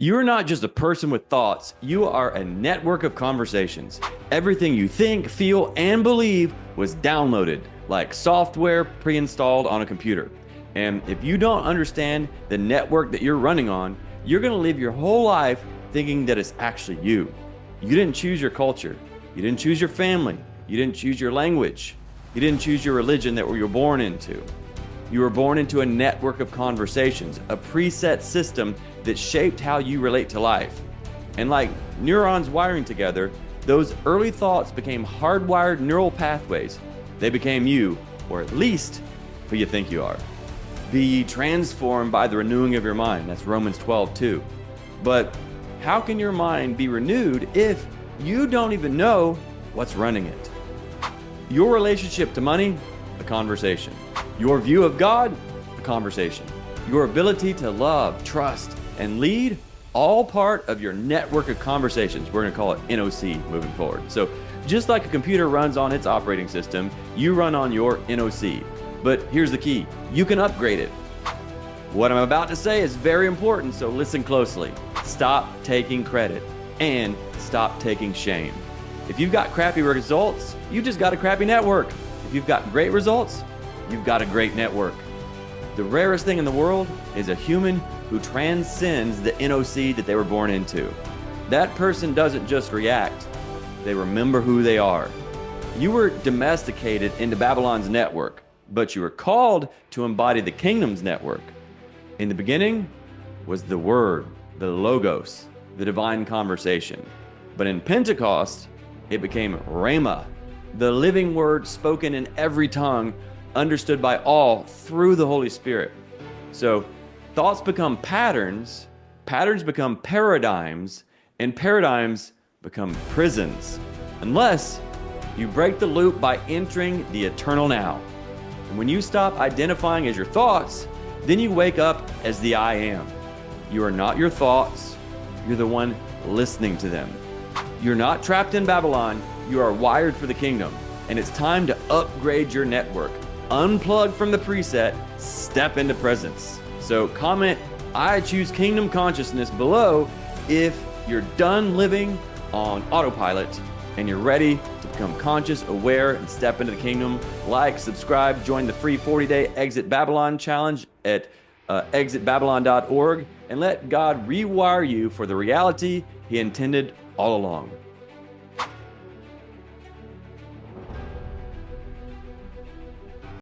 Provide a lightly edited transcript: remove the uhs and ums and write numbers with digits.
You are not just a person with thoughts, you are a network of conversations. Everything you think, feel, and believe was downloaded, like software pre-installed on a computer. And if you don't understand the network that you're running on, you're going to live your whole life thinking that it's actually you. You didn't choose your culture. You didn't choose your family. You didn't choose your language. You didn't choose your religion that you were born into. You were born into a network of conversations, a preset system that shaped how you relate to life. And like neurons wiring together, those early thoughts became hardwired neural pathways. They became you, or at least who you think you are. Be ye transformed by the renewing of your mind. That's Romans 12:2. But how can your mind be renewed if you don't even know what's running it? Your relationship to money, a conversation. Your view of God, a conversation. Your ability to love, trust, and lead, all part of your network of conversations. We're going to call it NOC moving forward. So just like a computer runs on its operating system, you run on your NOC. But here's the key. You can upgrade it. What I'm about to say is very important, so listen closely. Stop taking credit and stop taking shame. If you've got crappy results, you just got a crappy network. If you've got great results, you've got a great network. The rarest thing in the world is a human who transcends the NOC that they were born into. That person doesn't just react, they remember who they are. You were domesticated into Babylon's network, but you were called to embody the kingdom's network. In the beginning was the Word, the Logos, the divine conversation. But in Pentecost, it became Rhema, the living word spoken in every tongue, understood by all through the Holy Spirit. So thoughts become patterns, patterns become paradigms, and paradigms become prisons, unless you break the loop by entering the eternal now. And when you stop identifying as your thoughts, then you wake up as the I am. You are not your thoughts, you're the one listening to them. You're not trapped in Babylon, you are wired for the kingdom. And it's time to upgrade your network. Unplug from the preset, step into presence. So comment, I choose kingdom consciousness below if you're done living on autopilot and you're ready to become conscious, aware, and step into the kingdom. Like, subscribe, join the free 40-day Exit Babylon challenge at exitbabylon.org, and let God rewire you for the reality He intended all along.